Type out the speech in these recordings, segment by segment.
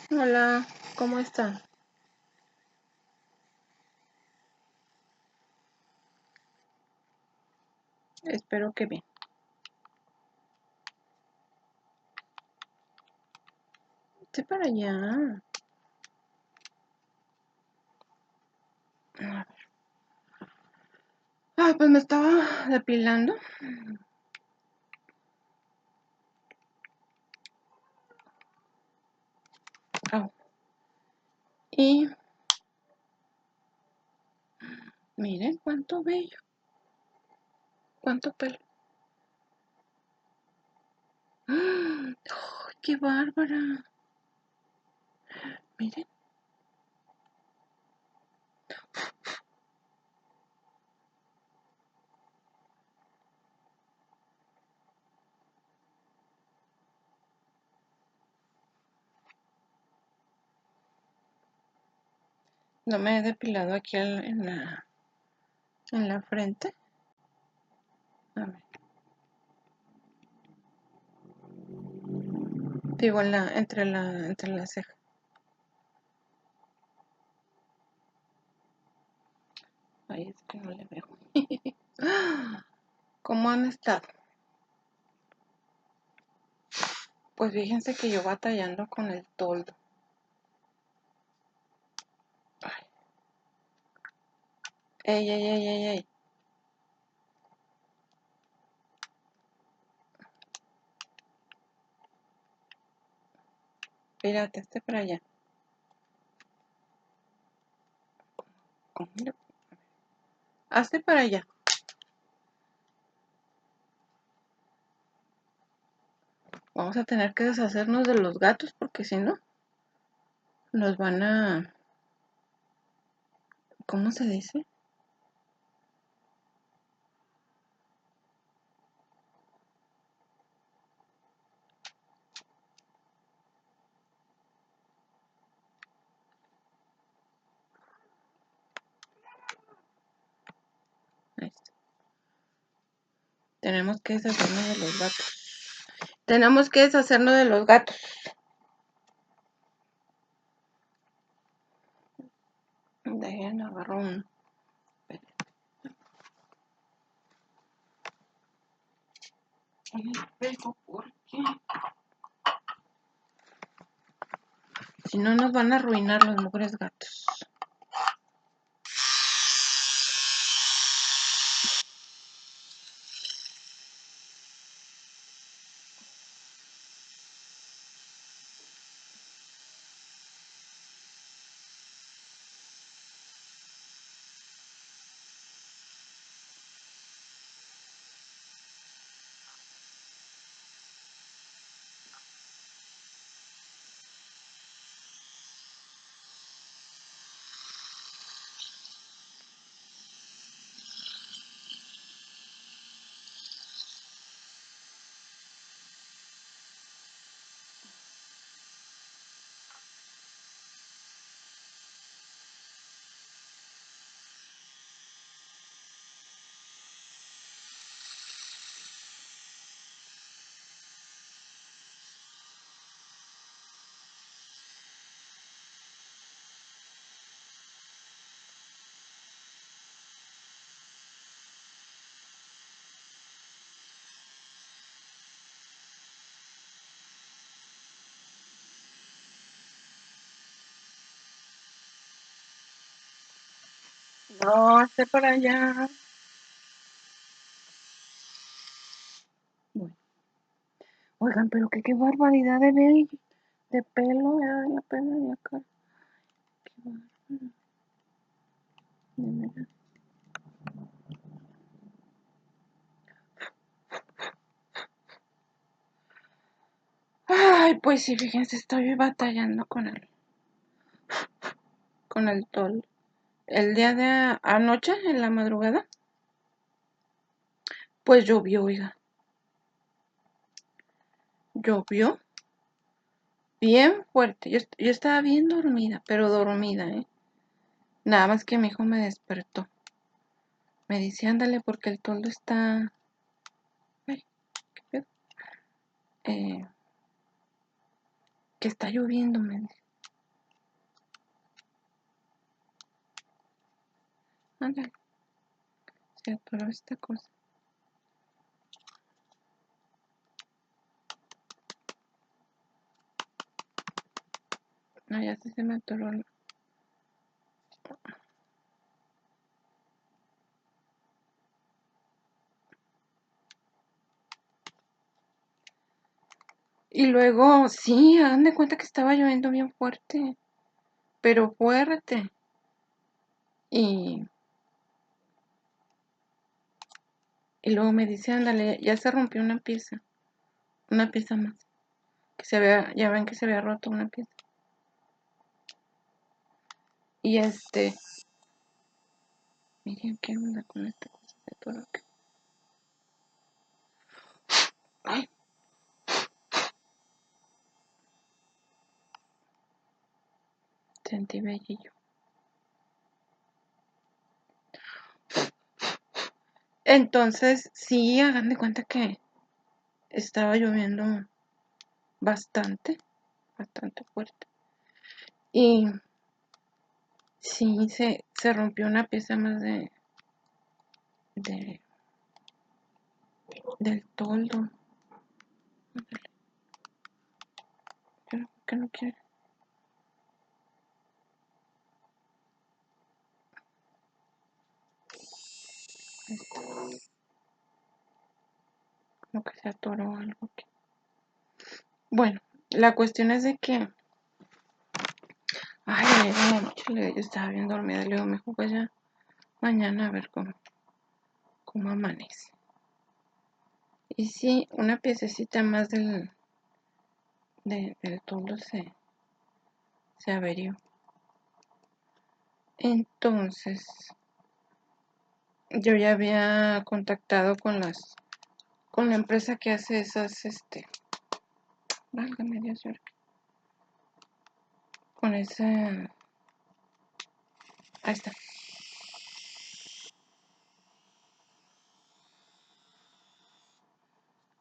Hola, ¿cómo están? Espero que bien. Estoy para allá. A ver. Ay, pues me estaba depilando. Au. Y miren cuánto bello, cuánto pelo. ¡Ay, qué bárbara! Miren, no me he depilado aquí en la frente. A ver, digo entre la ceja. Ay, es que no le veo. ¿Cómo han estado? Pues fíjense que yo batallando con el toldo. Ay, ey, ey, ey, ey, ey. Fíjate, para allá. ¿Cómo hazte para allá. Vamos a tener que deshacernos de los gatos porque si no, nos van a... ¿Cómo se dice? Ahí está. Tenemos que deshacernos de los gatos. Tenemos que deshacernos de los gatos. Dejen agarrar un... espejo porque si no nos van a arruinar los mugres gatos. No, para allá. Bueno. Oigan, pero qué barbaridad de pelo, de la pelo de la cara. Qué bárbaro. De verdad. Ay, pues sí, fíjense, estoy batallando con el tol. El día de anoche, en la madrugada, pues llovió, oiga. Llovió bien fuerte. Yo estaba bien dormida, pero dormida, ¿eh? Nada más que mi hijo me despertó. Me dice, ándale, porque el toldo está... Ay, ¿qué pedo? Que está lloviendo, me dice. Ándale, se atoró esta cosa. No, ya se me atoró. Y luego, sí, hagan de cuenta que estaba lloviendo bien fuerte, pero fuerte. Y luego me dice, ándale, ya se rompió una pieza más. Ya ven que se había roto una pieza. Y miren qué onda con esta cosa de por acá. Ay, sentí bellillo. Entonces, sí, hagan de cuenta que estaba lloviendo bastante fuerte. Y sí, se rompió una pieza más del toldo. ¿Por qué no quiere? Como que se atoró algo aquí. Bueno, la cuestión es de que ay, ayer en la noche yo estaba bien dormida. Le digo, mejor pues ya mañana a ver cómo amanece. Y sí, una piececita más del toldo se averió. Entonces, yo ya había contactado con la empresa que hace esas, válgame Dios, con esa, ahí está.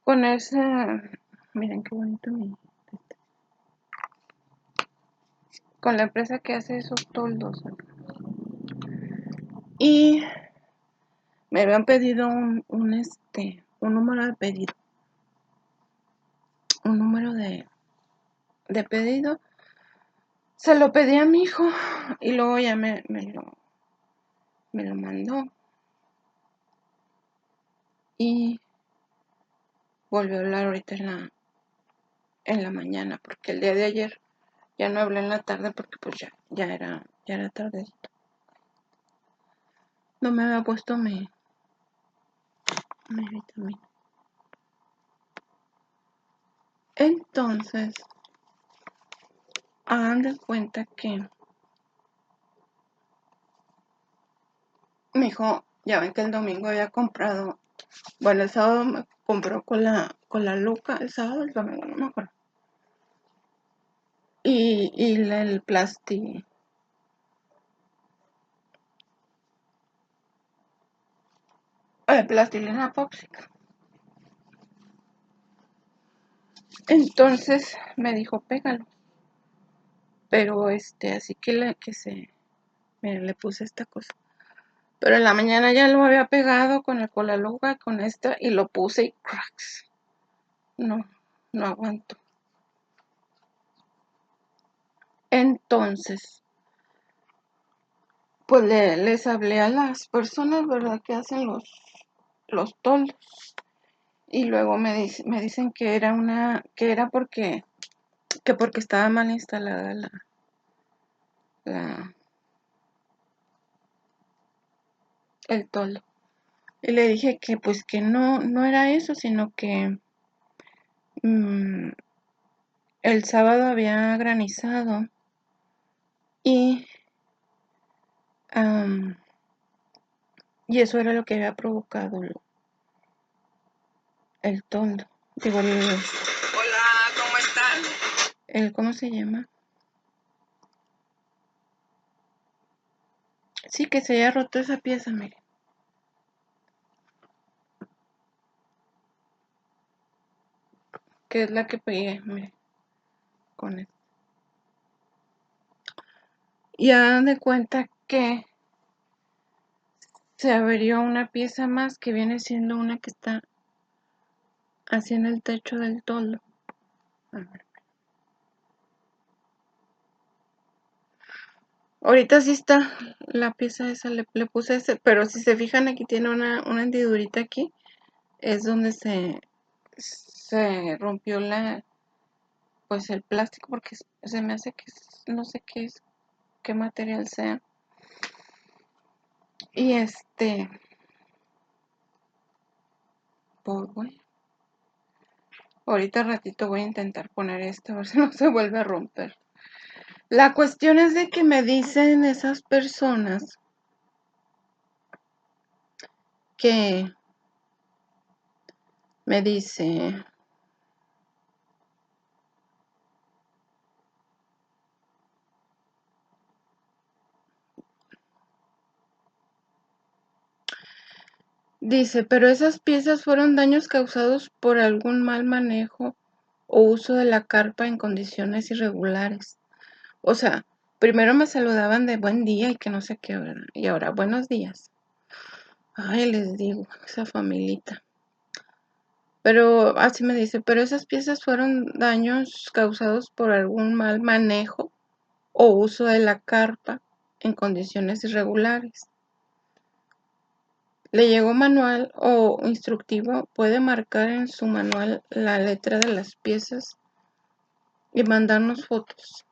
Con esa, miren qué bonito con la empresa que hace esos toldos. Y me habían pedido un número de pedido. Un número de pedido. Se lo pedí a mi hijo y luego ya me lo mandó. Y volvió a hablar ahorita en la mañana, porque el día de ayer ya no hablé en la tarde porque pues ya era tardecito. No me había puesto mi vitamina. Entonces, hagan de cuenta que mi hijo, ya ven que el domingo había comprado, bueno, el sábado me compró con la Luca, el sábado, el domingo, no me acuerdo. Y el plástico. Plastilina popsicle. Entonces me dijo, pégalo. Pero así que miren, le puse esta cosa. Pero en la mañana ya lo había pegado con el colaluga, con esta, y lo puse y cracks. No aguanto. Entonces, pues les hablé a las personas, ¿verdad?, que hacen los toldos. Y luego me dicen que era porque estaba mal instalada el toldo. Y le dije que pues que no era eso, sino que el sábado había granizado y eso era lo que había provocado el toldo. Digo, hola, ¿cómo están? ¿cómo se llama? Sí, que se haya roto esa pieza, mire. Que es la que pegué, mire. Con esto. Y hagan de cuenta que se averió una pieza más que viene siendo una que está así en el techo del toldo. A ver. Ahorita sí está la pieza esa, le puse ese, pero si se fijan aquí tiene una hendidurita aquí, es donde se rompió pues el plástico, porque se me hace que no sé qué material sea. Y pues bueno, ahorita ratito voy a intentar poner esto, a ver si no se vuelve a romper. La cuestión es de que me dicen esas personas que me dice, pero esas piezas fueron daños causados por algún mal manejo o uso de la carpa en condiciones irregulares. O sea, primero me saludaban de buen día y que no sé qué, ¿verdad? Y ahora, buenos días. Ay, les digo, esa familita. Pero así me dice, pero esas piezas fueron daños causados por algún mal manejo o uso de la carpa en condiciones irregulares. Le llegó manual o instructivo, puede marcar en su manual la letra de las piezas y mandarnos fotos.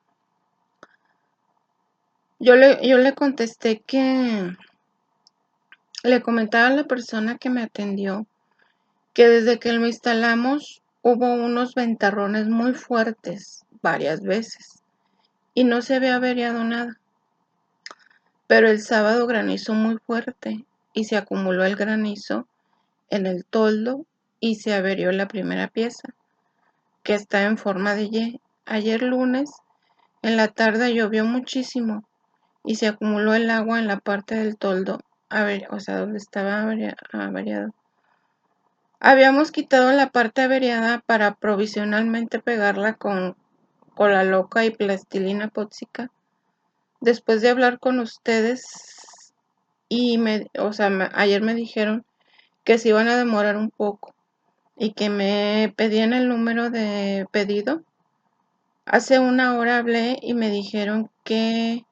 Yo le contesté que le comentaba a la persona que me atendió que desde que lo instalamos hubo unos ventarrones muy fuertes varias veces y no se había averiado nada. Pero el sábado granizó muy fuerte y se acumuló el granizo en el toldo y se averió la primera pieza, que está en forma de Y. Ayer lunes, en la tarde llovió muchísimo y se acumuló el agua en la parte del toldo, o sea, donde estaba averiado. Habíamos quitado la parte averiada para provisionalmente pegarla con cola loca y plastilina póxica. Después de hablar con ustedes y ayer me dijeron que se iban a demorar un poco y que me pedían el número de pedido. Hace una hora hablé y me dijeron que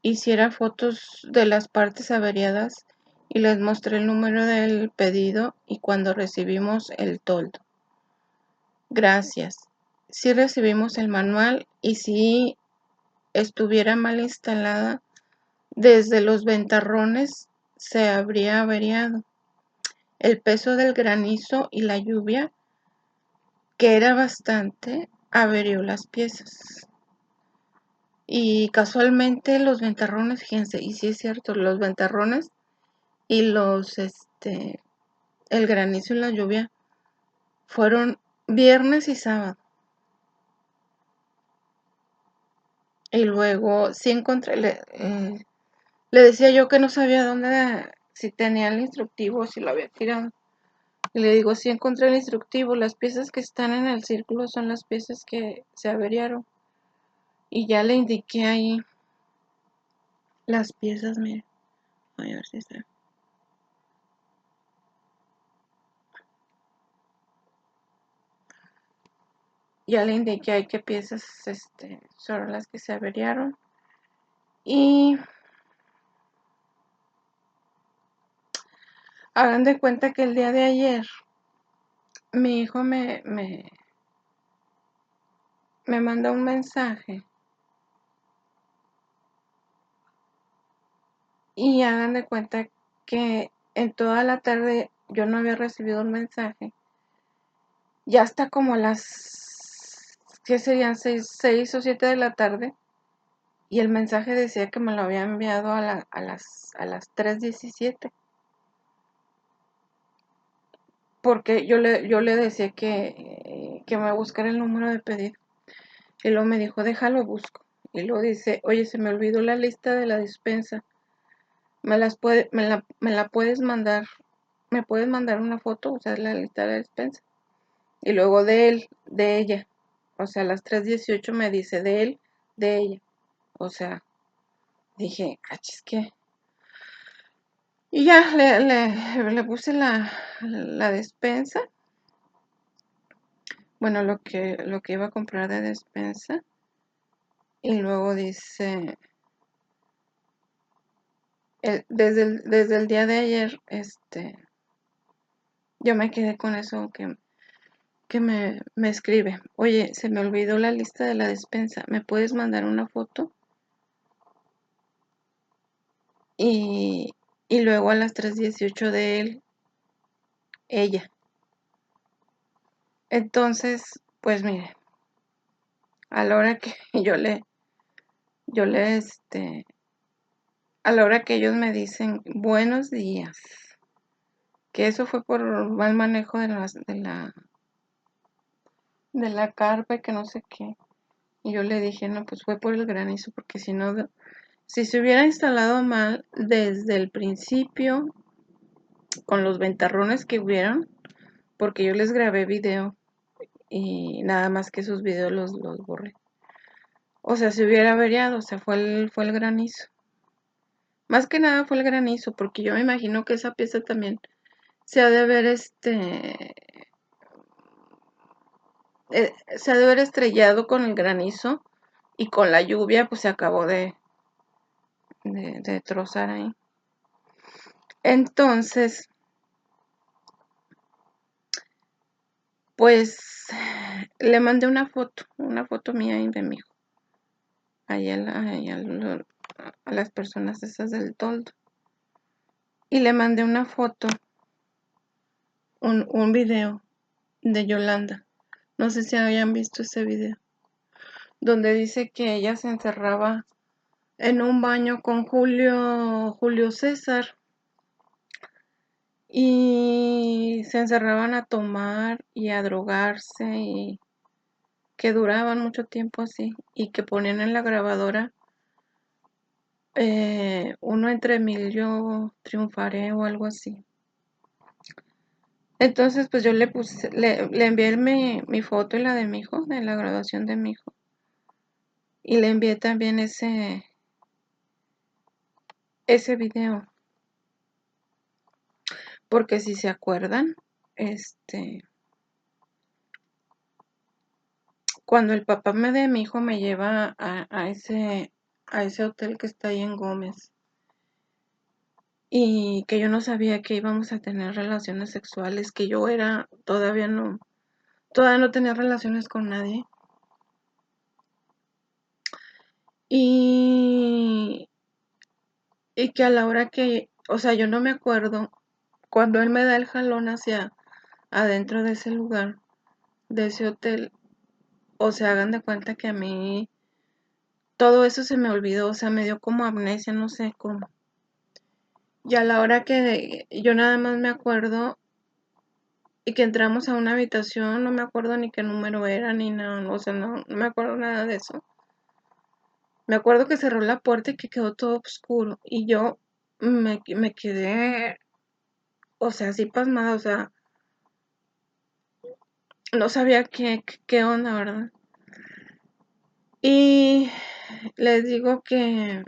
hiciera fotos de las partes averiadas y les mostré el número del pedido y cuando recibimos el toldo. Gracias. Sí recibimos el manual y si estuviera mal instalada, desde los ventarrones se habría averiado. El peso del granizo y la lluvia, que era bastante, averió las piezas. Y casualmente los ventarrones, fíjense, y sí es cierto, los ventarrones y el granizo y la lluvia fueron viernes y sábado. Y luego sí encontré, le decía yo que no sabía dónde, si tenía el instructivo o si lo había tirado. Y le digo, sí encontré el instructivo, las piezas que están en el círculo son las piezas que se averiaron. Y ya le indiqué ahí las piezas, miren. Voy a ver si está. Ya le indiqué ahí qué piezas son las que se averiaron. Y hagan de cuenta que el día de ayer mi hijo me mandó un mensaje. Y hagan de cuenta que en toda la tarde yo no había recibido un mensaje. Ya hasta como las, ¿qué serían? 6 o 7 de la tarde. Y el mensaje decía que me lo había enviado a las 3:17. Porque yo le decía que me buscara el número de pedido. Y luego me dijo, déjalo busco. Y luego dice, oye, se me olvidó la lista de la despensa. Me la puedes mandar. ¿Me puedes mandar una foto? O sea, la lista de la despensa. Y luego de ella. O sea, a las 3:18 me dice de él, de ella. O sea, dije, es que. Y ya le puse la despensa. Bueno, lo que iba a comprar de despensa. Y luego dice, desde el día de ayer, yo me quedé con eso que me escribe. Oye, se me olvidó la lista de la despensa. ¿Me puedes mandar una foto? Y luego a las 3:18 de ella. Entonces, pues mire, a la hora que yo le, a la hora que ellos me dicen buenos días, que eso fue por mal manejo de la carpa y que no sé qué. Y yo le dije, no, pues fue por el granizo, porque si no, si se hubiera instalado mal desde el principio, con los ventarrones que hubieron, porque yo les grabé video y nada más que esos videos los borré. O sea, se hubiera averiado, o sea, fue el granizo. Más que nada fue el granizo, porque yo me imagino que esa pieza también se ha de haber se ha de haber estrellado con el granizo y con la lluvia pues se acabó de trozar ahí. Entonces, pues le mandé una foto mía y de mi hijo, ahí a las personas esas del toldo. Y le mandé una foto, un video de Yolanda. No sé si hayan visto ese video, donde dice que ella se encerraba en un baño con Julio César y se encerraban a tomar y a drogarse y que duraban mucho tiempo así y que ponían en la grabadora uno entre mil yo triunfaré o algo así. Entonces pues yo le puse, le envié mi foto y la de mi hijo, de la graduación de mi hijo. Y le envié también ese video. Porque si se acuerdan, cuando el papá de mi hijo me lleva a ese hotel que está ahí en Gómez y que yo no sabía que íbamos a tener relaciones sexuales, que yo todavía no tenía relaciones con nadie. Y que a la hora que, o sea, yo no me acuerdo, cuando él me da el jalón hacia adentro de ese lugar, de ese hotel, o sea, hagan de cuenta que a mí todo eso se me olvidó, o sea, me dio como amnesia, no sé cómo. Y a la hora que yo nada más me acuerdo y que entramos a una habitación, no me acuerdo ni qué número era, ni nada, o sea, no me acuerdo nada de eso. Me acuerdo que cerró la puerta y que quedó todo oscuro y yo me quedé, o sea, así pasmada, o sea, no sabía qué onda, ¿verdad? Y les digo que,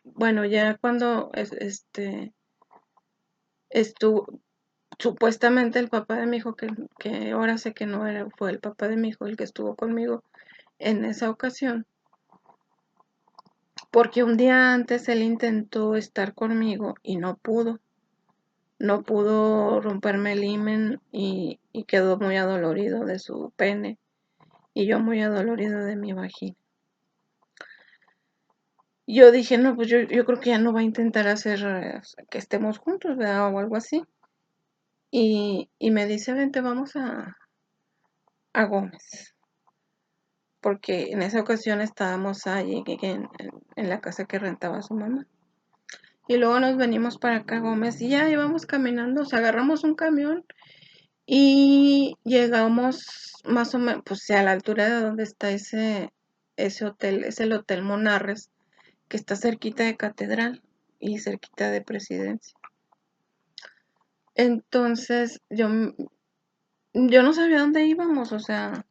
bueno, ya cuando estuvo, supuestamente el papá de mi hijo, que ahora sé que no era, fue el papá de mi hijo el que estuvo conmigo en esa ocasión, porque un día antes él intentó estar conmigo y no pudo romperme el himen y quedó muy adolorido de su pene y yo muy adolorido de mi vagina. Yo dije, no, pues yo creo que ya no va a intentar hacer que estemos juntos, ¿verdad? O algo así. Y me dice, vente, vamos a Gómez. Porque en esa ocasión estábamos allí en la casa que rentaba su mamá. Y luego nos venimos para acá, Gómez, y ya íbamos caminando, o sea, agarramos un camión y llegamos más o menos, pues a la altura de donde está ese hotel, es el Hotel Monarres, que está cerquita de Catedral y cerquita de Presidencia. Entonces, yo no sabía dónde íbamos, o sea,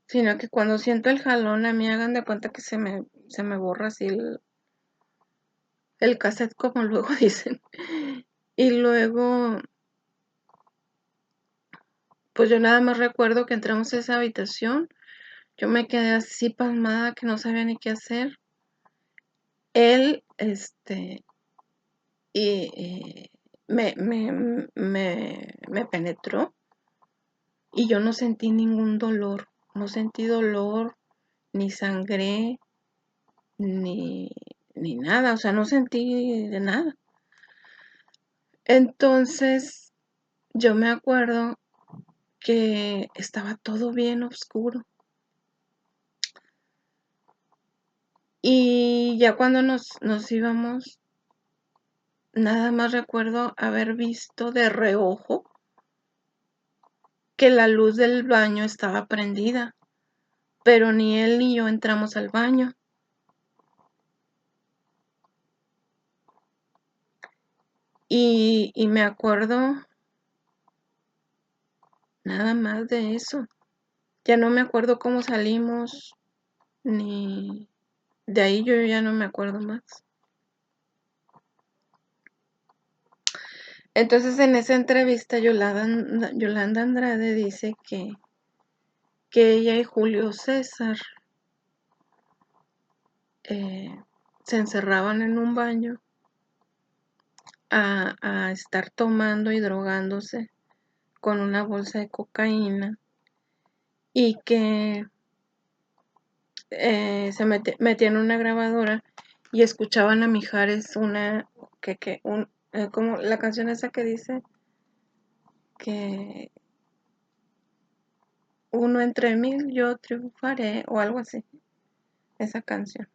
sino que cuando siento el jalón, a mí hagan de cuenta que se me borra así el cassette, como luego dicen. Y luego, pues yo nada más recuerdo que entramos a esa habitación. Yo me quedé así pasmada que no sabía ni qué hacer. Él, y me penetró y yo no sentí ningún dolor. No sentí dolor, ni sangré, ni nada. O sea, no sentí de nada. Entonces, yo me acuerdo que estaba todo bien oscuro. Y ya cuando nos íbamos, nada más recuerdo haber visto de reojo que la luz del baño estaba prendida, pero ni él ni yo entramos al baño. Y me acuerdo nada más de eso. Ya no me acuerdo cómo salimos, ni de ahí yo ya no me acuerdo más. Entonces en esa entrevista Yolanda Andrade dice que ella y Julio César se encerraban en un baño a estar tomando y drogándose con una bolsa de cocaína y que se metían en una grabadora y escuchaban a Mijares como la canción esa que dice que uno entre mil yo triunfaré o algo así, esa canción.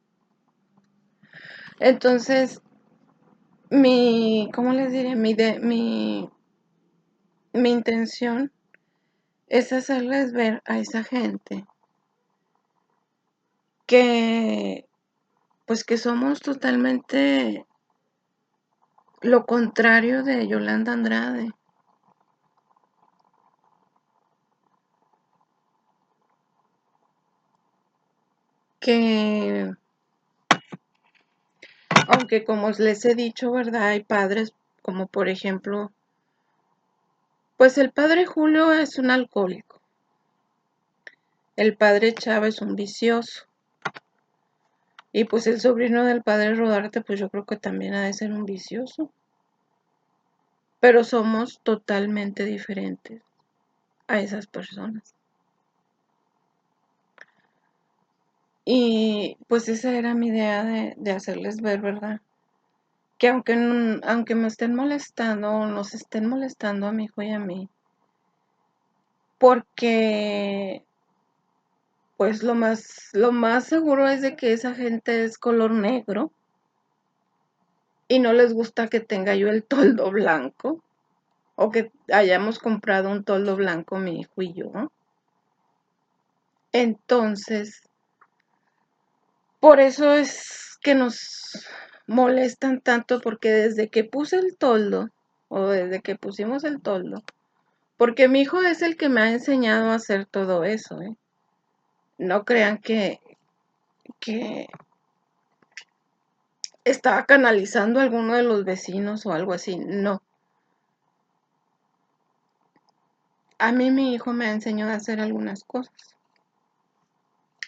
Entonces, ¿cómo les diré? Mi intención es hacerles ver a esa gente que pues que somos totalmente lo contrario de Yolanda Andrade. Que aunque como les he dicho, ¿verdad? Hay padres como por ejemplo, pues el padre Julio es un alcohólico. El padre Chava es un vicioso. Y pues el sobrino del padre Rodarte, pues yo creo que también ha de ser un vicioso. Pero somos totalmente diferentes a esas personas. Y pues esa era mi idea de hacerles ver, ¿verdad? Que aunque me estén molestando o nos estén molestando a mi hijo y a mí, porque pues lo más seguro es de que esa gente es color negro y no les gusta que tenga yo el toldo blanco o que hayamos comprado un toldo blanco mi hijo y yo. Entonces, por eso es que nos molestan tanto, porque desde que puse el toldo o desde que pusimos el toldo, porque mi hijo es el que me ha enseñado a hacer todo eso, ¿eh? No crean que estaba canalizando a alguno de los vecinos o algo así, no. A mí mi hijo me ha enseñado a hacer algunas cosas,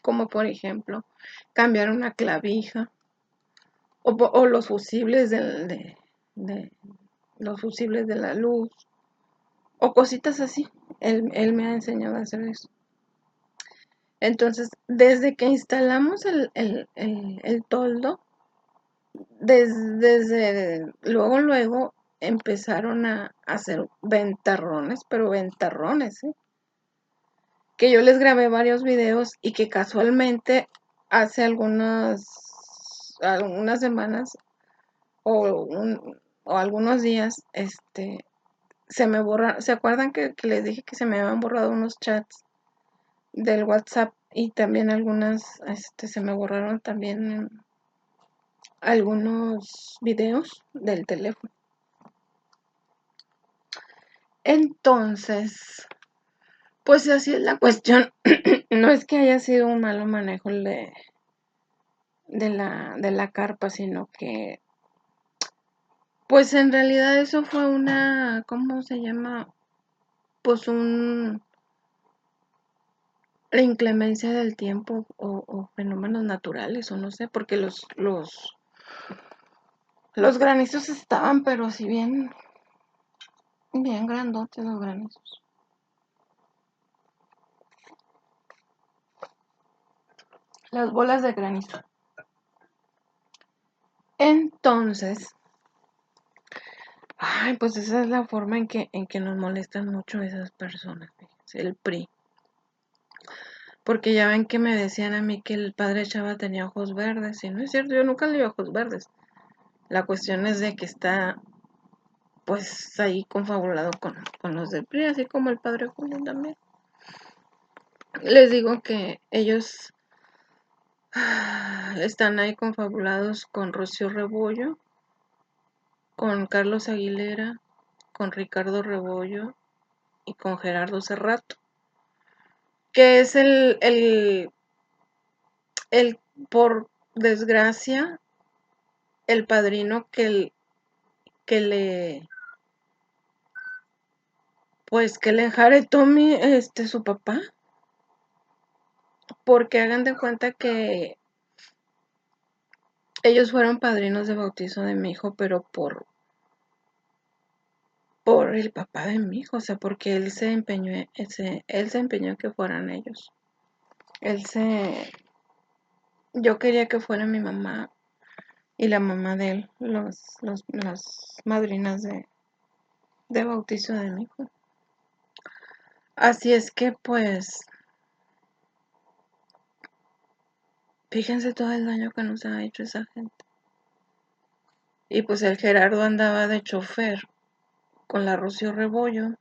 como por ejemplo, cambiar una clavija o los fusibles los fusibles de la luz o cositas así. Él me ha enseñado a hacer eso. Entonces, desde que instalamos el toldo, desde luego empezaron a hacer ventarrones, pero ventarrones, ¿eh? Que yo les grabé varios videos y que casualmente hace algunas semanas o, o algunos días, se me borra. ¿Se acuerdan que les dije que se me habían borrado unos chats del WhatsApp y también se me borraron también algunos videos del teléfono? Entonces, pues así es la cuestión. No es que haya sido un malo manejo el de la carpa, sino que Pues en realidad eso fue una, ¿cómo se llama? Pues la inclemencia del tiempo o fenómenos naturales, o no sé, porque los granizos estaban, pero si bien grandotes los granizos. Las bolas de granizo. Entonces, ay, pues esa es la forma en que nos molestan mucho esas personas, fíjense, el PRI. Porque ya ven que me decían a mí que el padre Chava tenía ojos verdes, y no es cierto, yo nunca le vi ojos verdes. La cuestión es de que está, pues, ahí confabulado con los del PRI, así como el padre Julio también. Les digo que ellos están ahí confabulados con Rocío Rebollo, con Carlos Aguilera, con Ricardo Rebollo y con Gerardo Cerrato, que es el por desgracia, el padrino que le, pues que le enjaretó su papá, porque hagan de cuenta que ellos fueron padrinos de bautizo de mi hijo, pero por el papá de mi hijo, o sea, porque él se empeñó en que fueran ellos. Yo quería que fuera mi mamá y la mamá de él, las madrinas de bautizo de mi hijo. Así es que, pues, fíjense todo el daño que nos ha hecho esa gente. Y pues el Gerardo andaba de chofer con la Rocío Rebollo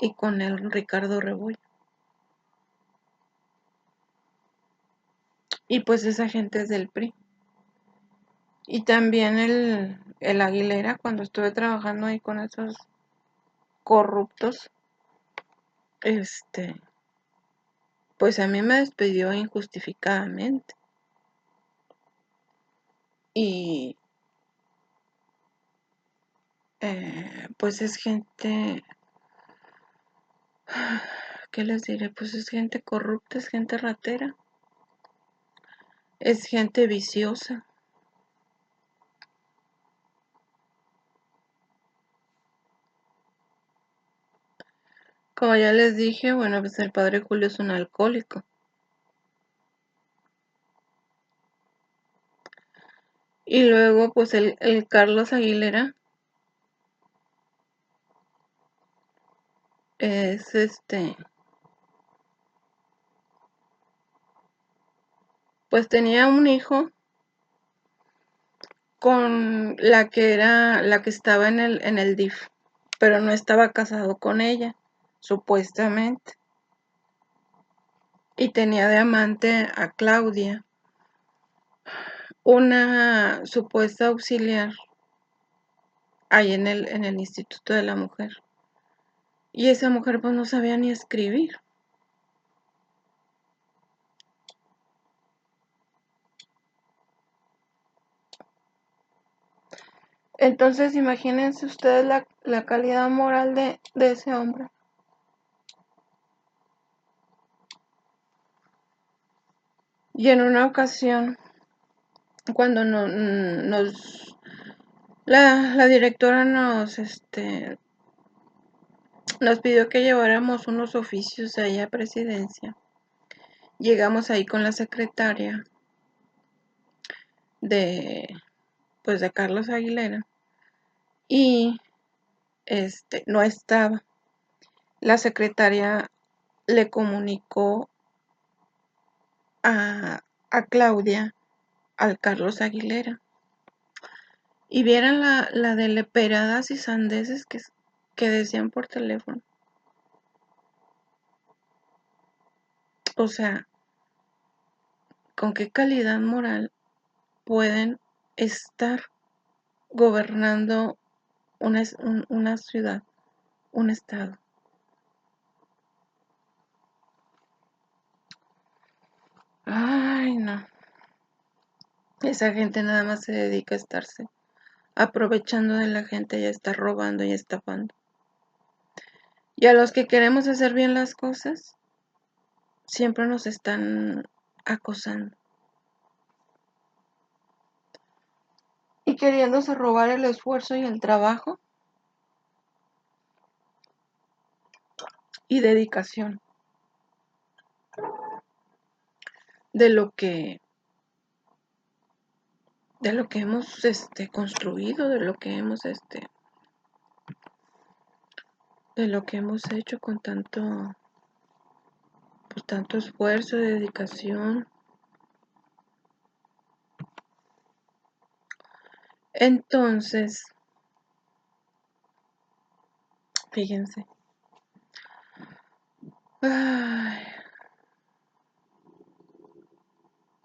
y con el Ricardo Rebollo. Y pues esa gente es del PRI. Y también el Aguilera, cuando estuve trabajando ahí con esos corruptos, pues a mí me despidió injustificadamente. Y pues es gente, ¿qué les diré? Pues es gente corrupta, es gente ratera, es gente viciosa. Como ya les dije, bueno, pues el padre Julio es un alcohólico. Y luego, pues el Carlos Aguilera es pues tenía un hijo con la que estaba en el DIF, pero no estaba casado con ella, supuestamente. Y tenía de amante a Claudia, una supuesta auxiliar ahí en el Instituto de la Mujer. Y esa mujer pues no sabía ni escribir. Entonces imagínense ustedes la calidad moral de ese hombre. Y en una ocasión, cuando la directora nos pidió que lleváramos unos oficios ahí a presidencia. Llegamos ahí con la secretaria de Carlos Aguilera y no estaba. La secretaria le comunicó a Claudia al Carlos Aguilera y vieran la de leperadas y sandeces que decían por teléfono. O sea, ¿con qué calidad moral pueden estar gobernando una ciudad, un estado? Ay, no. Esa gente nada más se dedica a estarse aprovechando de la gente, ya está robando y estafando. Y a los que queremos hacer bien las cosas, siempre nos están acosando. Y queriéndose robar el esfuerzo y el trabajo y dedicación de lo que hemos construido, de lo que hemos hecho con tanto esfuerzo, dedicación. Entonces, fíjense. Ay.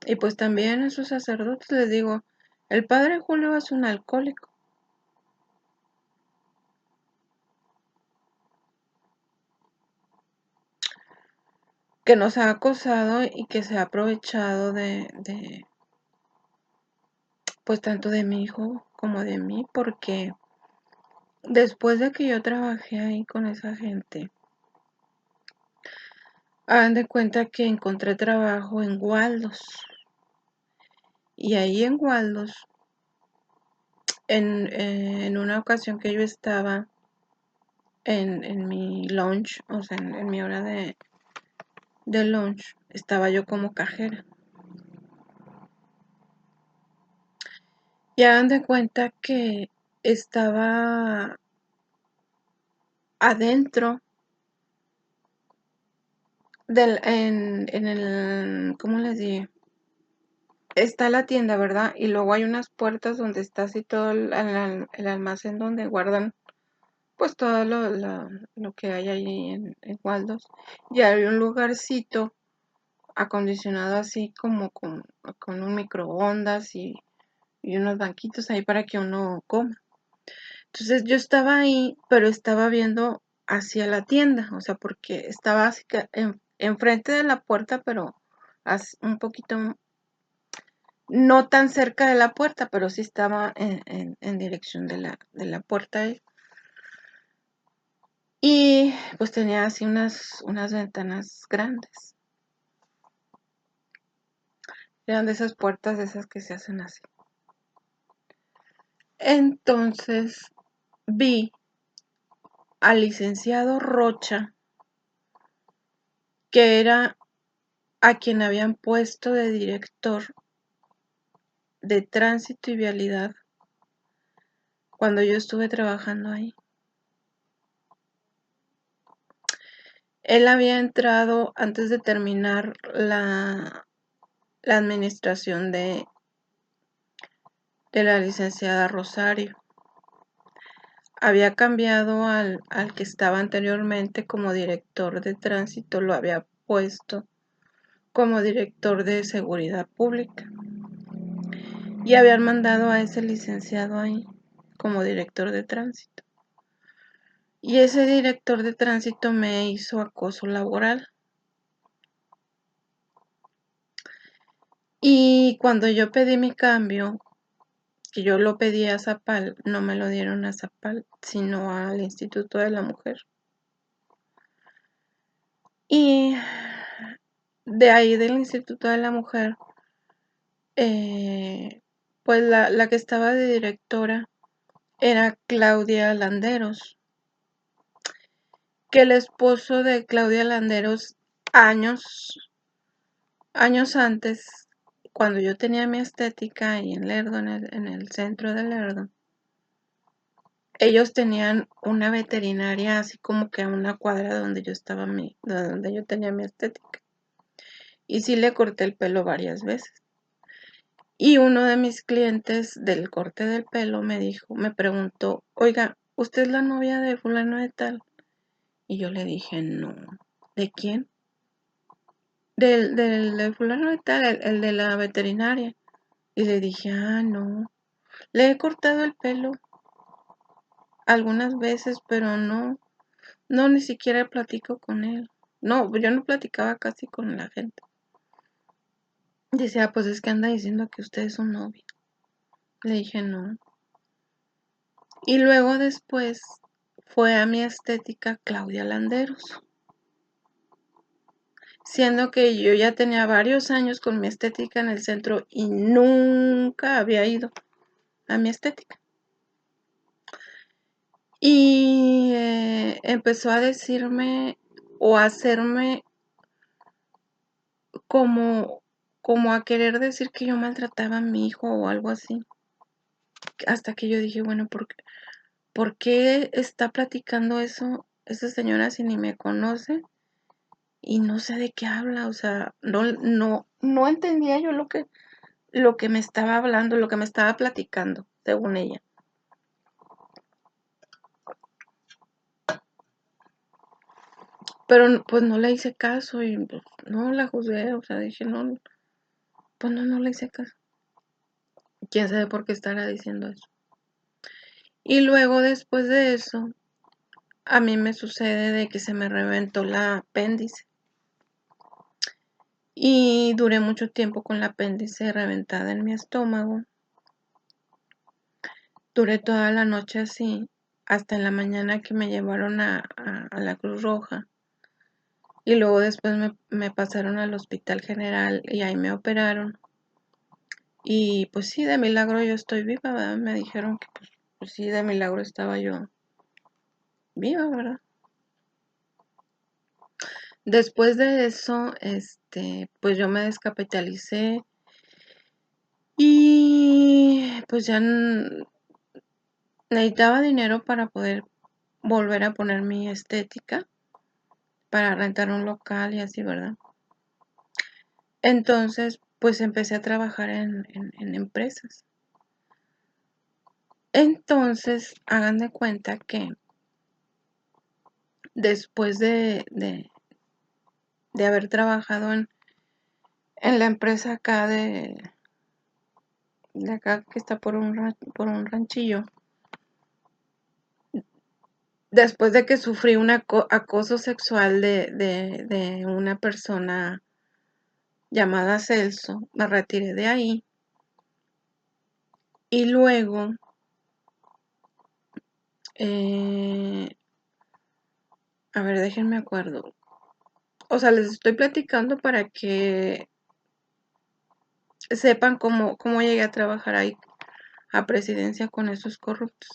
Y pues también a sus sacerdotes les digo, el padre Julio es un alcohólico. Que nos ha acosado y que se ha aprovechado de pues tanto de mi hijo como de mí, porque después de que yo trabajé ahí con esa gente, hagan de cuenta que encontré trabajo en Waldos. Y ahí en Waldos, en una ocasión que yo estaba en mi lunch, o sea, en mi hora de lunch, estaba yo como cajera. Y hagan de cuenta que estaba adentro en el, ¿cómo les digo? Está la tienda, ¿verdad? Y luego hay unas puertas donde está así todo el almacén donde guardan pues todo lo que hay ahí en Waldos. Y hay un lugarcito acondicionado así como con un microondas y unos banquitos ahí para que uno coma. Entonces yo estaba ahí, pero estaba viendo hacia la tienda, o sea, porque estaba así enfrente de la puerta, pero un poquito, no tan cerca de la puerta, pero sí estaba en dirección de la puerta ahí. Y pues tenía así unas ventanas grandes. Eran de esas puertas, de esas que se hacen así. Entonces vi al licenciado Rocha, que era a quien habían puesto de director de tránsito y vialidad cuando yo estuve trabajando ahí. Él había entrado antes de terminar la administración de la licenciada Rosario. Había cambiado al que estaba anteriormente como director de tránsito, lo había puesto como director de seguridad pública. Y habían mandado a ese licenciado ahí como director de tránsito. Y ese director de tránsito me hizo acoso laboral. Y cuando yo pedí mi cambio, que yo lo pedí a Zapal, no me lo dieron a Zapal, sino al Instituto de la Mujer. Y de ahí del Instituto de la Mujer, pues la que estaba de directora era Claudia Landeros, que el esposo de Claudia Landeros años antes, cuando yo tenía mi estética ahí en Lerdo, en el centro de Lerdo, ellos tenían una veterinaria así como que a una cuadra donde yo estaba, donde yo tenía mi estética. Y sí le corté el pelo varias veces. Y uno de mis clientes del corte del pelo me preguntó, oiga, ¿usted es la novia de fulano de tal? Y yo le dije, no. ¿De quién? De fulano de tal, el de la veterinaria. Y le dije, no. Le he cortado el pelo algunas veces, pero no, ni siquiera platico con él. No, yo no platicaba casi con la gente. Dice, pues es que anda diciendo que usted es un novio. Le dije, no. Y luego después fue a mi estética Claudia Landeros, siendo que yo ya tenía varios años con mi estética en el centro y nunca había ido a mi estética. Y empezó a decirme o a hacerme como a querer decir que yo maltrataba a mi hijo o algo así. Hasta que yo dije, bueno, ¿por qué está platicando eso esa señora si ni me conoce? Y no sé de qué habla, o sea, no entendía yo lo que me estaba hablando, lo que me estaba platicando, según ella. Pero pues no le hice caso y pues, no la juzgué, o sea, dije, no, pues no le hice caso. ¿Quién sabe por qué estará diciendo eso? Y luego después de eso, a mí me sucede de que se me reventó el apéndice. Y duré mucho tiempo con la apéndice reventada en mi estómago. Duré toda la noche así, hasta en la mañana que me llevaron a la Cruz Roja. Y luego después me pasaron al Hospital General y ahí me operaron. Y pues sí, de milagro yo estoy viva, ¿verdad? Me dijeron que pues sí, de milagro estaba yo viva, ¿verdad? Después de eso, pues yo me descapitalicé y pues ya necesitaba dinero para poder volver a poner mi estética, para rentar un local y así, ¿verdad? Entonces, pues empecé a trabajar en empresas. Entonces, hagan de cuenta que después de haber trabajado en la empresa acá de acá que está por un ranchillo, después de que sufrí un acoso sexual de una persona llamada Celso, me retiré de ahí y luego a ver, déjenme acuerdo. O sea, les estoy platicando para que sepan cómo llegué a trabajar ahí a presidencia con esos corruptos.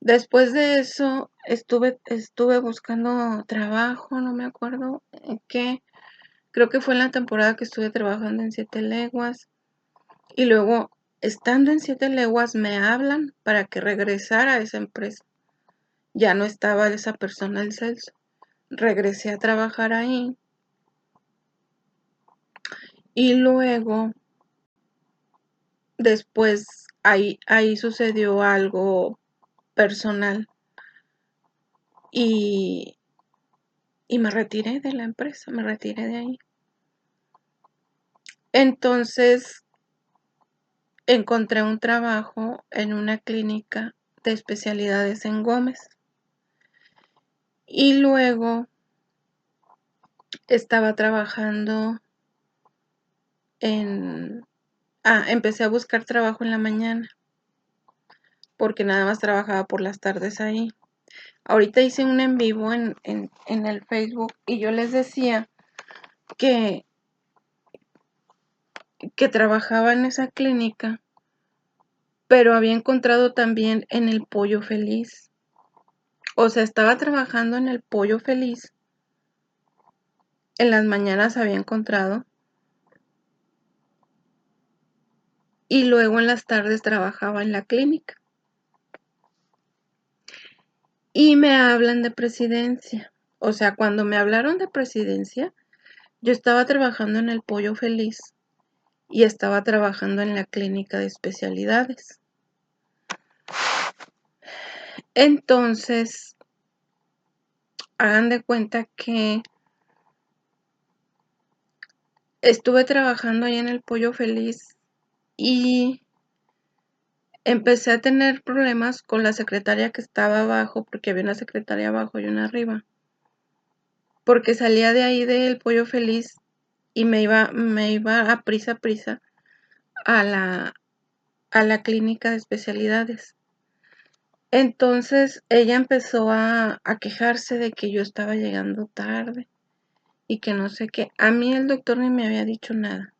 Después de eso estuve buscando trabajo, no me acuerdo en qué. Creo que fue en la temporada que estuve trabajando en 7 Leguas. Y luego, estando en 7 Leguas, me hablan para que regresara a esa empresa. Ya no estaba esa persona el Celso. Regresé a trabajar ahí. Y luego, después, ahí sucedió algo personal. Y me retiré de la empresa, me retiré de ahí. Entonces, encontré un trabajo en una clínica de especialidades en Gómez. Y luego estaba trabajando empecé a buscar trabajo en la mañana, porque nada más trabajaba por las tardes ahí. Ahorita hice un en vivo en el Facebook y yo les decía que trabajaba en esa clínica, pero había encontrado también en el Pollo Feliz. O sea, estaba trabajando en el Pollo Feliz. En las mañanas había encontrado. Y luego en las tardes trabajaba en la clínica. Y me hablan de presidencia. O sea, cuando me hablaron de presidencia, yo estaba trabajando en el Pollo Feliz y estaba trabajando en la clínica de especialidades. Entonces, hagan de cuenta que estuve trabajando ahí en el Pollo Feliz y empecé a tener problemas con la secretaria que estaba abajo, porque había una secretaria abajo y una arriba. Porque salía de ahí del Pollo Feliz y me iba a prisa a la clínica de especialidades. Entonces ella empezó a quejarse de que yo estaba llegando tarde y que no sé qué. A mí el doctor ni me había dicho nada.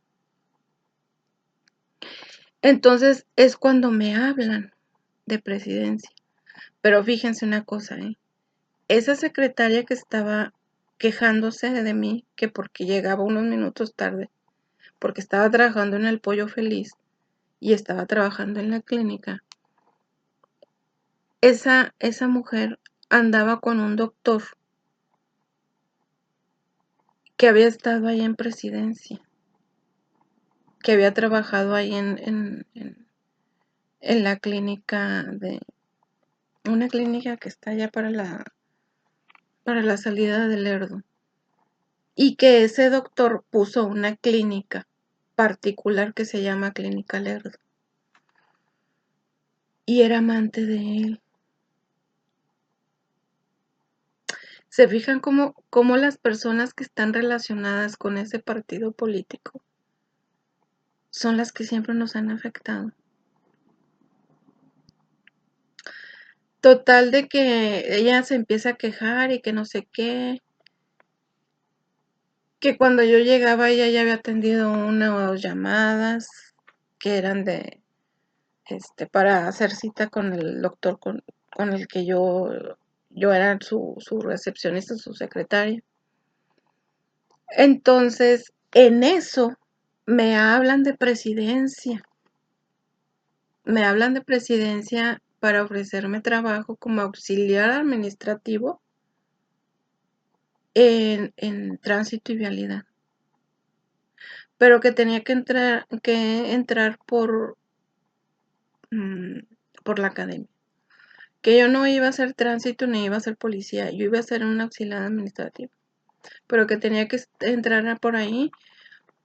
Entonces es cuando me hablan de presidencia. Pero fíjense una cosa, esa secretaria que estaba quejándose de mí, que porque llegaba unos minutos tarde, porque estaba trabajando en el Pollo Feliz y estaba trabajando en la clínica, esa mujer andaba con un doctor que había estado ahí en presidencia, que había trabajado ahí en la clínica de una clínica que está allá para la salida del Lerdo, y que ese doctor puso una clínica particular que se llama Clínica Lerdo, y era amante de él. ¿Se fijan cómo las personas que están relacionadas con ese partido político son las que siempre nos han afectado? Total de que ella se empieza a quejar y que no sé qué, que cuando yo llegaba ella ya había atendido una o dos llamadas que eran para hacer cita con el doctor con el que yo era su recepcionista, su secretaria. Entonces, en eso me hablan de presidencia. Me hablan de presidencia para ofrecerme trabajo como auxiliar administrativo en tránsito y vialidad. Pero que tenía que entrar por la academia. Que yo no iba a hacer tránsito ni iba a ser policía, yo iba a ser un auxiliar administrativo. Pero que tenía que entrar por ahí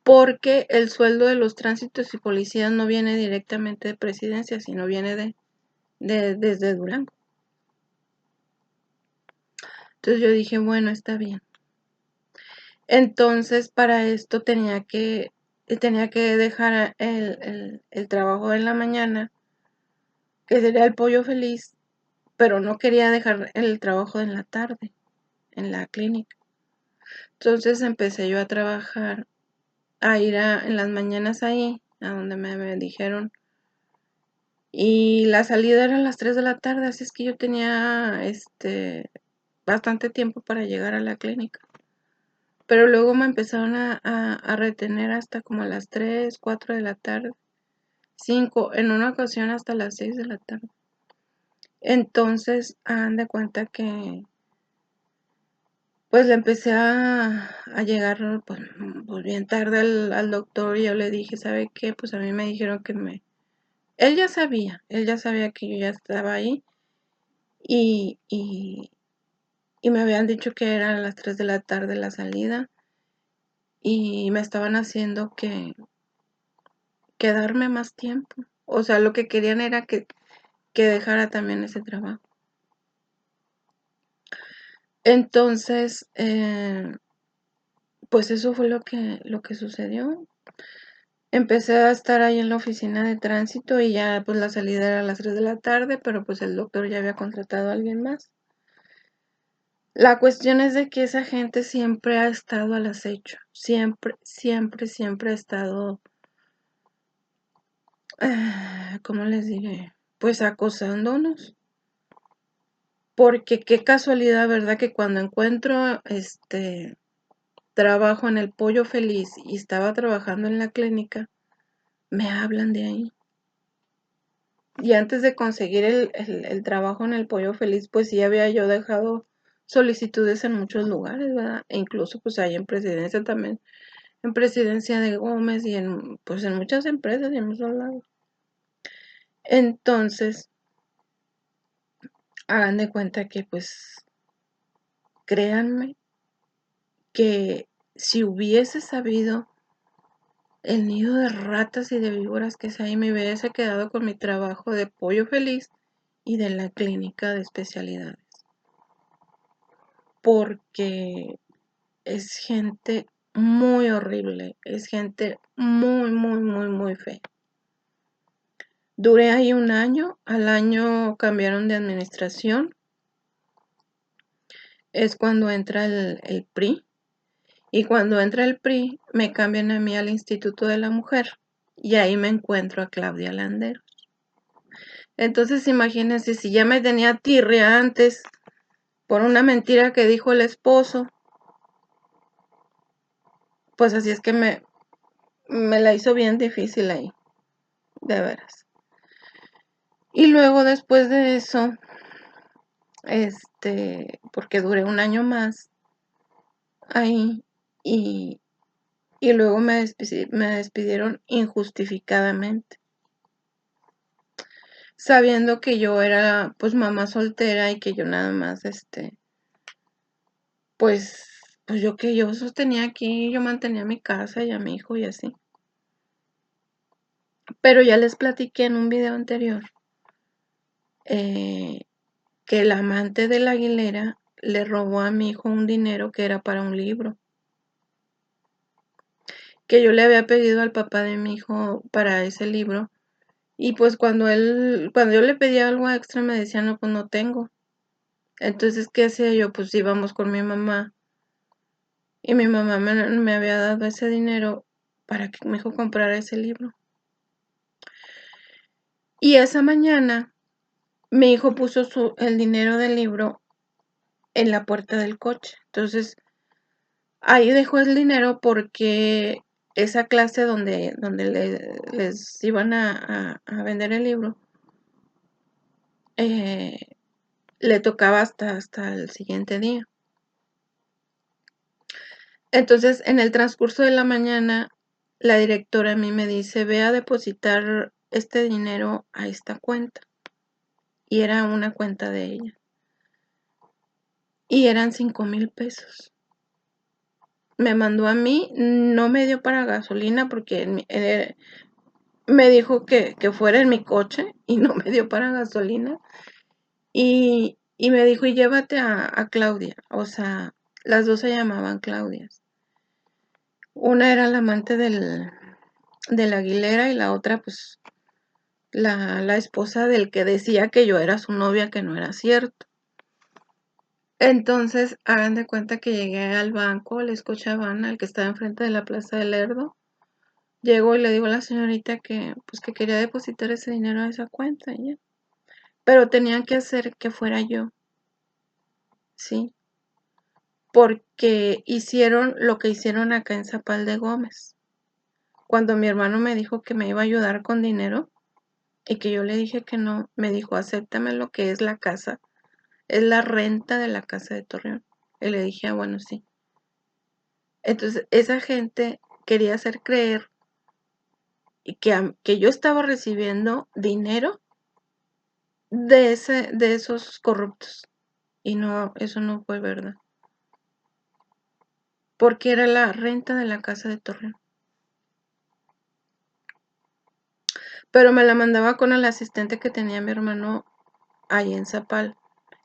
porque el sueldo de los tránsitos y policías no viene directamente de presidencia, sino viene desde Durango. Entonces yo dije, bueno, está bien. Entonces para esto tenía que dejar el trabajo en la mañana, que sería el Pollo Feliz, pero no quería dejar el trabajo en la tarde, en la clínica. Entonces empecé yo a trabajar, a ir en las mañanas ahí, a donde me dijeron. Y la salida era a las 3 de la tarde, así es que yo tenía bastante tiempo para llegar a la clínica. Pero luego me empezaron a retener hasta como a las 3, 4 de la tarde, 5, en una ocasión hasta las 6 de la tarde. Entonces, hagan de cuenta que pues le empecé a llegar pues bien tarde al doctor, y yo le dije, ¿sabe qué? Pues a mí me dijeron que él ya sabía que yo ya estaba ahí, y me habían dicho que era a las 3 de la tarde la salida, y me estaban haciendo quedarme más tiempo. O sea, lo que querían era que dejara también ese trabajo. Entonces, pues eso fue lo que sucedió. Empecé a estar ahí en la oficina de tránsito y ya pues la salida era a las 3 de la tarde, pero pues el doctor ya había contratado a alguien más. La cuestión es de que esa gente siempre ha estado al acecho, siempre, siempre, siempre ha estado, ¿cómo les diré? Pues acosándonos. Porque qué casualidad, ¿verdad? Que cuando encuentro trabajo en el Pollo Feliz y estaba trabajando en la clínica, me hablan de ahí. Y antes de conseguir el trabajo en el Pollo Feliz, pues sí había yo dejado solicitudes en muchos lugares, ¿verdad? E incluso pues ahí en Presidencia también, en Presidencia de Gómez y pues en muchas empresas y en muchos lados. Entonces, hagan de cuenta que pues, créanme que si hubiese sabido el nido de ratas y de víboras que es ahí, me hubiese quedado con mi trabajo de Pollo Feliz y de la clínica de especialidades. Porque es gente muy horrible, es gente muy, muy, muy, muy fea. Duré ahí un año, al año cambiaron de administración, es cuando entra el PRI, y cuando entra el PRI me cambian a mí al Instituto de la Mujer, y ahí me encuentro a Claudia Landeros. Entonces imagínense, si ya me tenía tirria antes por una mentira que dijo el esposo, pues así es que me la hizo bien difícil ahí, de veras. Y luego después de eso, porque duré un año más ahí y luego me despidieron injustificadamente, sabiendo que yo era pues mamá soltera y que yo nada más pues yo sostenía aquí, yo mantenía mi casa y a mi hijo y así. Pero ya les platiqué en un video anterior que el amante de la Aguilera le robó a mi hijo un dinero que era para un libro, que yo le había pedido al papá de mi hijo para ese libro. Y pues cuando yo le pedía algo extra me decía, no, pues no tengo. Entonces, ¿qué hacía yo? Pues íbamos con mi mamá. Y mi mamá me había dado ese dinero para que mi hijo comprara ese libro. Y esa mañana, mi hijo puso el dinero del libro en la puerta del coche. Entonces, ahí dejó el dinero porque esa clase donde les iban a vender el libro, le tocaba hasta el siguiente día. Entonces, en el transcurso de la mañana, la directora a mí me dice, ve a depositar este dinero a esta cuenta. Y era una cuenta de ella. Y eran 5,000 pesos. Me mandó a mí, no me dio para gasolina porque me dijo que fuera en mi coche y no me dio para gasolina. Y me dijo, y llévate a Claudia. O sea, las dos se llamaban Claudias. Una era la amante de la Aguilera y la otra, pues, la esposa del que decía que yo era su novia, que no era cierto. Entonces, hagan de cuenta que llegué al banco, al Scotiabank, al que estaba enfrente de la Plaza del Lerdo. Llego y le digo a la señorita que, pues, que quería depositar ese dinero a esa cuenta, y ya. Pero tenían que hacer que fuera yo, ¿sí? Porque hicieron lo que hicieron acá en Zapal de Gómez. Cuando mi hermano me dijo que me iba a ayudar con dinero y que yo le dije que no, me dijo, acéptame lo que es la casa, es la renta de la casa de Torreón. Y le dije, ah, bueno, sí. Entonces, esa gente quería hacer creer que yo estaba recibiendo dinero de esos corruptos. Y no, eso no fue verdad. Porque era la renta de la casa de Torreón. Pero me la mandaba con el asistente que tenía mi hermano ahí en Zapal,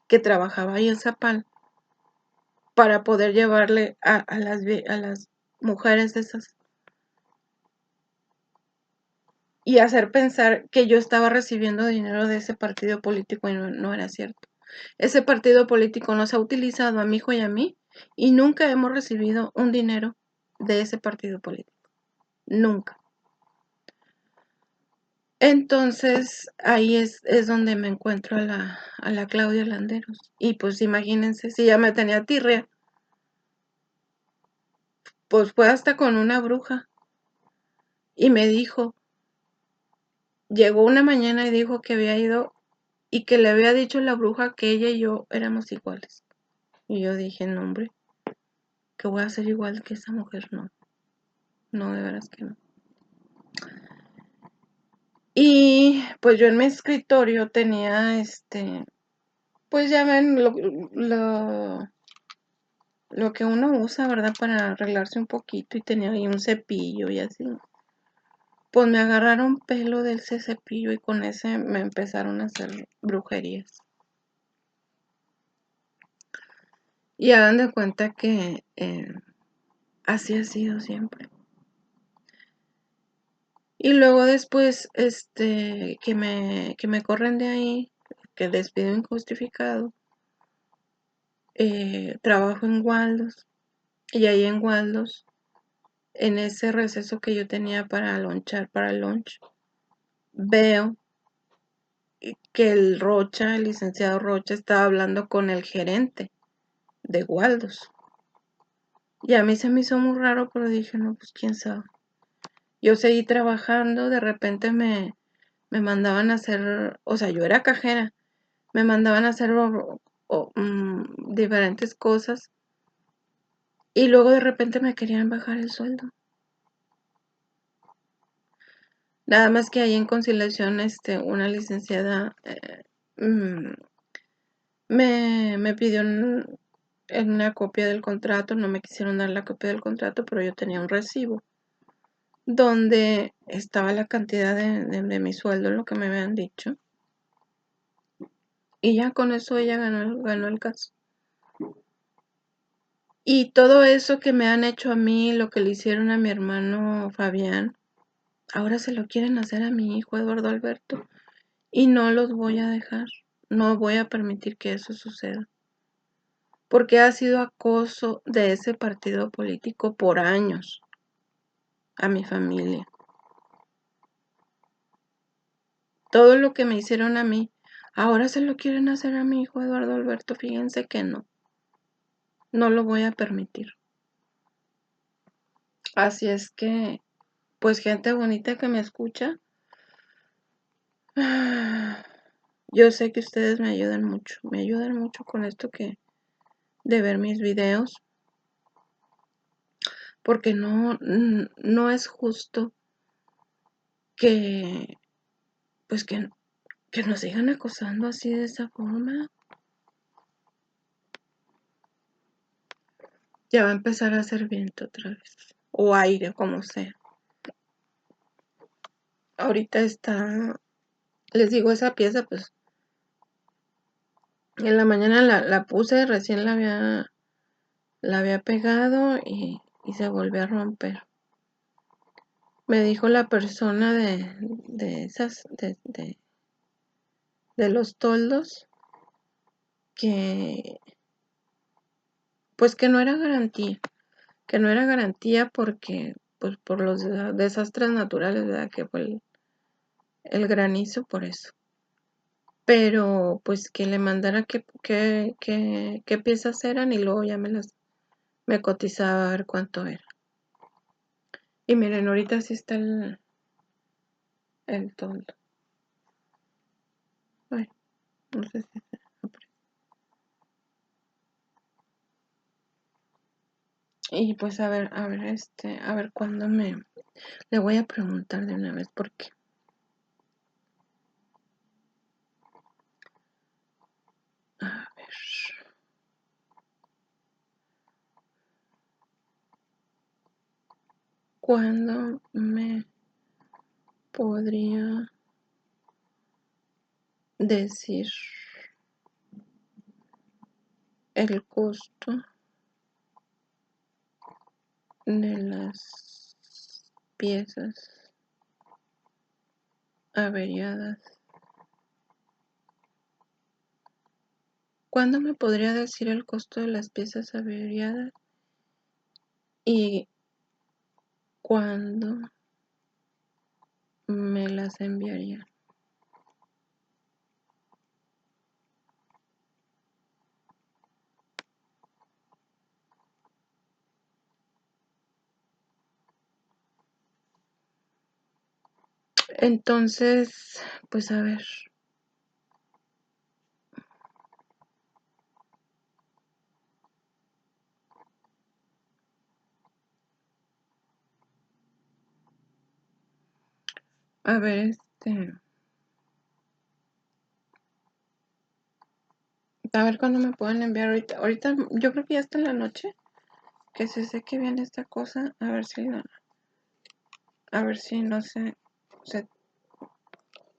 que trabajaba ahí en Zapal, para poder llevarle a las mujeres esas y hacer pensar que yo estaba recibiendo dinero de ese partido político y no era cierto. Ese partido político nos ha utilizado a mi hijo y a mí y nunca hemos recibido un dinero de ese partido político. Nunca. Entonces, ahí es donde me encuentro a la Claudia Landeros. Y pues imagínense, si ya me tenía tirria, pues fue hasta con una bruja. Y me dijo, llegó una mañana y dijo que había ido y que le había dicho la bruja que ella y yo éramos iguales. Y yo dije, no, hombre, que voy a ser igual que esa mujer, no. No, de veras que no. Y pues yo en mi escritorio tenía pues ya ven lo que uno usa, ¿verdad? Para arreglarse un poquito y tenía ahí un cepillo y así. Pues me agarraron pelo de ese cepillo y con ese me empezaron a hacer brujerías. Y hagan de cuenta que así ha sido siempre. Y luego después, que me corren de ahí, que despido injustificado, trabajo en Waldos, y ahí en Waldos, en ese receso que yo tenía para lonchar, para el lunch, veo que el licenciado Rocha, estaba hablando con el gerente de Waldos. Y a mí se me hizo muy raro, pero dije, no, pues quién sabe. Yo seguí trabajando, de repente me mandaban a hacer, o sea, yo era cajera, me mandaban a hacer diferentes cosas y luego de repente me querían bajar el sueldo. Nada más que ahí en Conciliación, una licenciada me pidió en una copia del contrato, no me quisieron dar la copia del contrato, pero yo tenía un recibo donde estaba la cantidad de mi sueldo, lo que me habían dicho. Y ya con eso ella ganó el caso. Y todo eso que me han hecho a mí, lo que le hicieron a mi hermano Fabián, ahora se lo quieren hacer a mi hijo Eduardo Alberto. Y no los voy a dejar. No voy a permitir que eso suceda. Porque ha sido acoso de ese partido político por años a mi familia. Todo lo que me hicieron a mí, ahora se lo quieren hacer a mi hijo Eduardo Alberto. Fíjense que no. No lo voy a permitir. Así es que, pues gente bonita que me escucha, yo sé que ustedes me ayudan mucho con esto de ver mis videos, porque no es justo que, pues que nos sigan acosando así de esa forma. Ya va a empezar a hacer viento otra vez, o aire, como sea. Ahorita les digo, esa pieza, pues, en la mañana la puse, recién la había pegado y se volvió a romper. Me dijo la persona de los toldos que, pues que no era garantía porque, pues por los desastres naturales, ¿verdad? Que fue el granizo, por eso. Pero, pues que le mandara qué piezas eran y luego ya me cotizaba a ver cuánto era. Y miren, ahorita sí está el toldo. Ay, no sé si se aprecia. Y pues a ver, a ver cuándo le voy a preguntar de una vez porque a ver cuándo me podría decir el costo de las piezas averiadas. ¿Cuándo me podría decir el costo de las piezas averiadas? Y cuándo me las enviaría. Entonces, pues a ver. A ver, a ver cuándo me pueden enviar ahorita. Ahorita yo creo que ya está en la noche. Que se seque bien esta cosa. A ver si no se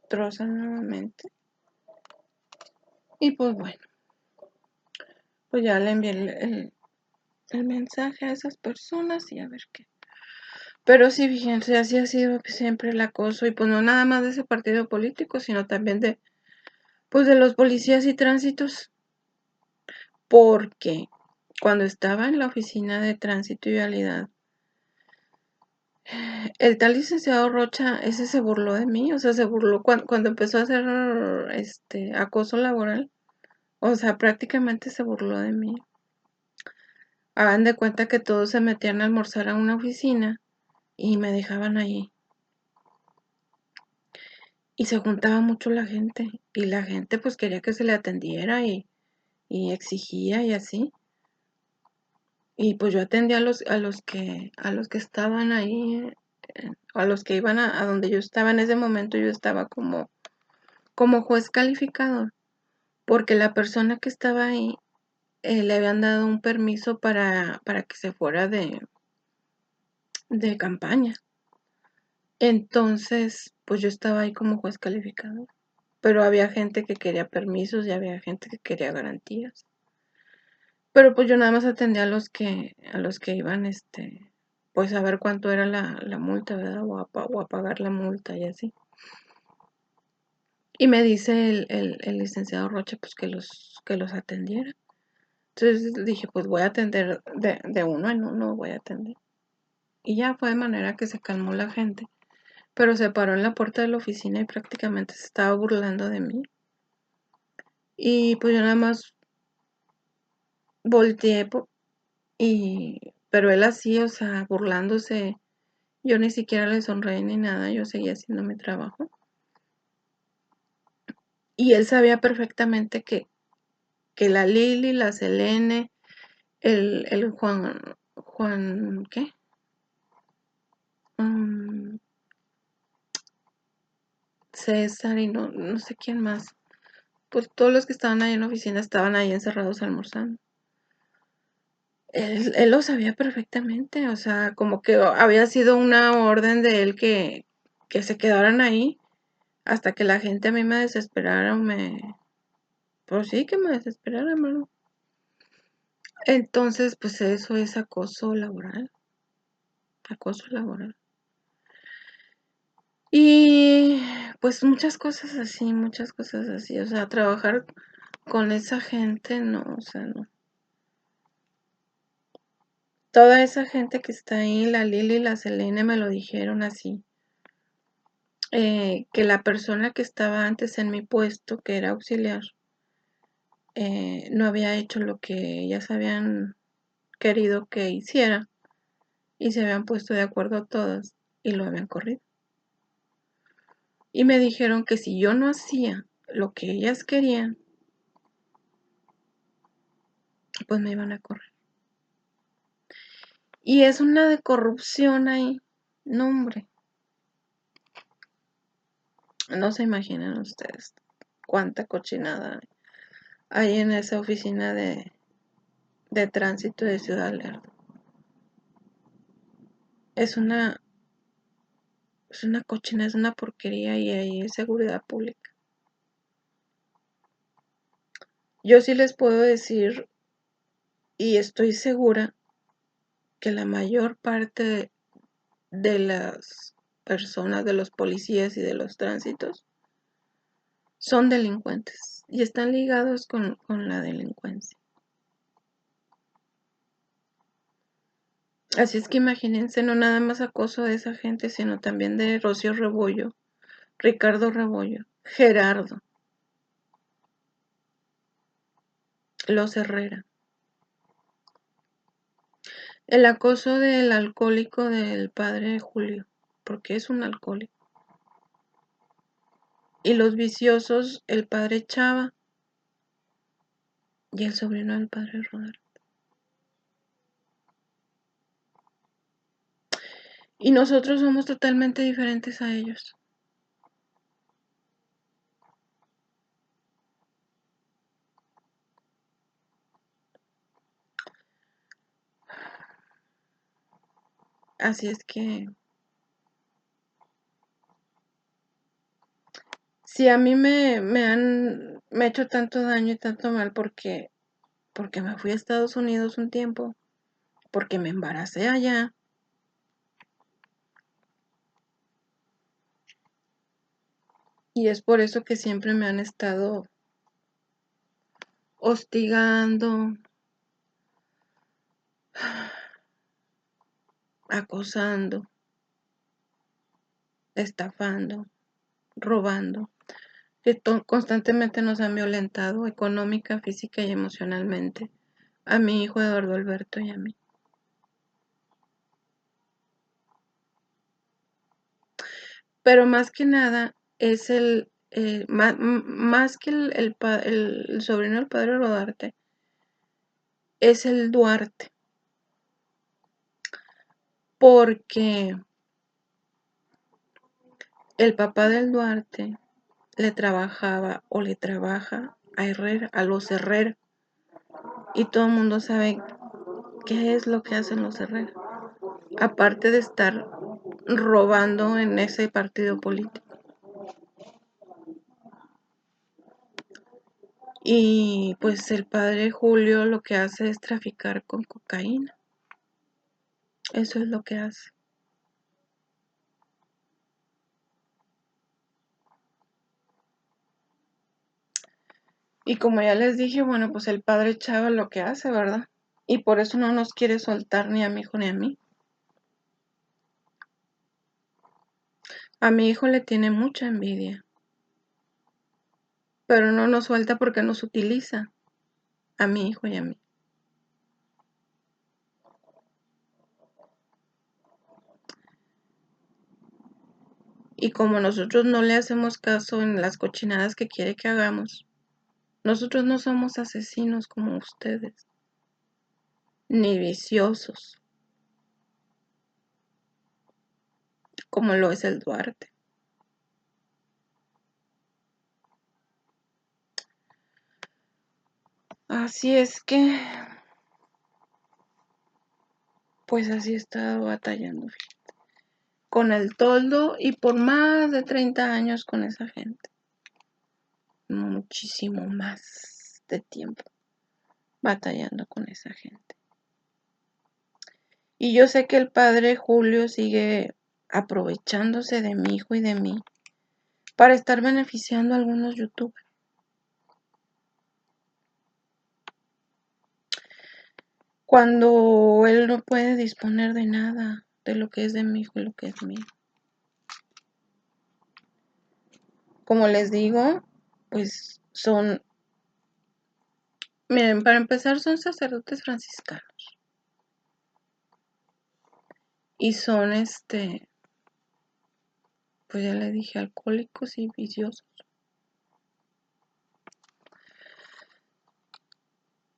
troza nuevamente. Y pues bueno, pues ya le envié el mensaje a esas personas y a ver qué. Pero sí, fíjense, así ha sido siempre el acoso, y pues no nada más de ese partido político, sino también de, pues de los policías y tránsitos, porque cuando estaba en la oficina de tránsito y vialidad, el tal licenciado Rocha, ese se burló de mí, o sea, se burló cuando empezó a hacer acoso laboral, o sea, prácticamente se burló de mí. Hagan de cuenta que todos se metían a almorzar a una oficina y me dejaban ahí. Y se juntaba mucho la gente, y la gente pues quería que se le atendiera y exigía y así. Y pues yo atendía a los que estaban ahí, a los que iban a donde yo estaba en ese momento. Yo estaba como juez calificador, porque la persona que estaba ahí le habían dado un permiso para que se fuera de campaña. Entonces, pues yo estaba ahí como juez calificador, pero había gente que quería permisos y había gente que quería garantías. Pero pues yo nada más atendía a los que iban, pues a ver cuánto era la multa, ¿verdad? O a pagar la multa y así. Y me dice el licenciado Rocha, pues que los atendiera. Entonces dije, pues voy a atender de uno en uno, voy a atender. Y ya fue de manera que se calmó la gente. Pero se paró en la puerta de la oficina y prácticamente se estaba burlando de mí. Y pues yo nada más volteé, pero él así, o sea, burlándose. Yo ni siquiera le sonreí ni nada, yo seguía haciendo mi trabajo. Y él sabía perfectamente que la Lili, la Selene, el Juan, ¿qué? Mm, César y no sé quién más. Pues todos los que estaban ahí en la oficina estaban ahí encerrados almorzando. Él lo sabía perfectamente, o sea, como que había sido una orden de él que se quedaran ahí hasta que la gente a mí me desesperara pues sí, que me desesperara, hermano. Entonces, pues eso es acoso laboral, acoso laboral. Y pues muchas cosas así, o sea, trabajar con esa gente, no, o sea, no. Toda esa gente que está ahí, la Lili y la Selene, me lo dijeron así. Que la persona que estaba antes en mi puesto, que era auxiliar, no había hecho lo que ellas habían querido que hiciera, y se habían puesto de acuerdo todas y lo habían corrido. Y me dijeron que si yo no hacía lo que ellas querían, pues me iban a correr. Y es una de corrupción ahí. No, hombre. No se imaginan ustedes cuánta cochinada hay en esa oficina de tránsito de Ciudad Lerdo. Es una cochina, es una porquería, y ahí es seguridad pública. Yo sí les puedo decir, y estoy segura, que la mayor parte de las personas, de los policías y de los tránsitos, son delincuentes y están ligados con la delincuencia. Así es que imagínense, no nada más acoso de esa gente, sino también de Rocío Rebollo, Ricardo Rebollo, Gerardo, Los Herrera. El acoso del alcohólico del padre Julio, porque es un alcohólico. Y los viciosos, el padre Chava y el sobrino del padre Roberto. Y nosotros somos totalmente diferentes a ellos. Así es que si a mí me ha hecho tanto daño y tanto mal porque me fui a Estados Unidos un tiempo, porque me embaracé allá, Y es por eso que siempre me han estado hostigando, acosando, estafando, robando, que constantemente nos han violentado económica, física y emocionalmente, a mi hijo Eduardo Alberto y a mí. Pero más que nada es más que el sobrino del padre Rodarte, es el Duarte, porque el papá del Duarte le trabajaba o le trabaja a los Herrera, y todo el mundo sabe qué es lo que hacen los Herrera, aparte de estar robando en ese partido político. Y pues el padre Julio lo que hace es traficar con cocaína. Eso es lo que hace. Y como ya les dije, bueno, pues el padre Chava lo que hace, ¿verdad? Y por eso no nos quiere soltar ni a mi hijo ni a mí. A mi hijo le tiene mucha envidia, pero no nos suelta porque nos utiliza, a mi hijo y a mí. Y como nosotros no le hacemos caso en las cochinadas que quiere que hagamos, nosotros no somos asesinos como ustedes, ni viciosos, como lo es el Duarte. Así es que, pues así he estado batallando con el toldo y por más de 30 años con esa gente. Muchísimo más de tiempo batallando con esa gente. Y yo sé que el padre Julio sigue aprovechándose de mi hijo y de mí para estar beneficiando a algunos youtubers. Cuando él no puede disponer de nada de lo que es de mi hijo y lo que es mío. Como les digo, pues son, miren, para empezar son sacerdotes franciscanos. Y son pues ya les dije, alcohólicos y viciosos.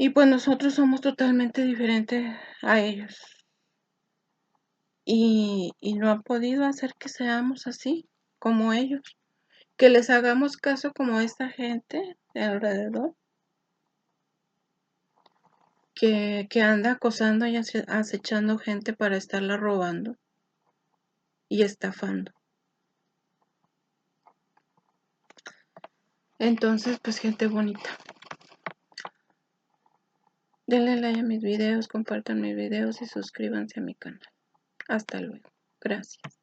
Y pues nosotros somos totalmente diferentes a ellos. Y no ha podido hacer que seamos así, como ellos. Que les hagamos caso como esta gente de alrededor. Que anda acosando y acechando gente para estarla robando y estafando. Entonces, pues gente bonita. Denle like a mis videos, compartan mis videos y suscríbanse a mi canal. Hasta luego. Gracias.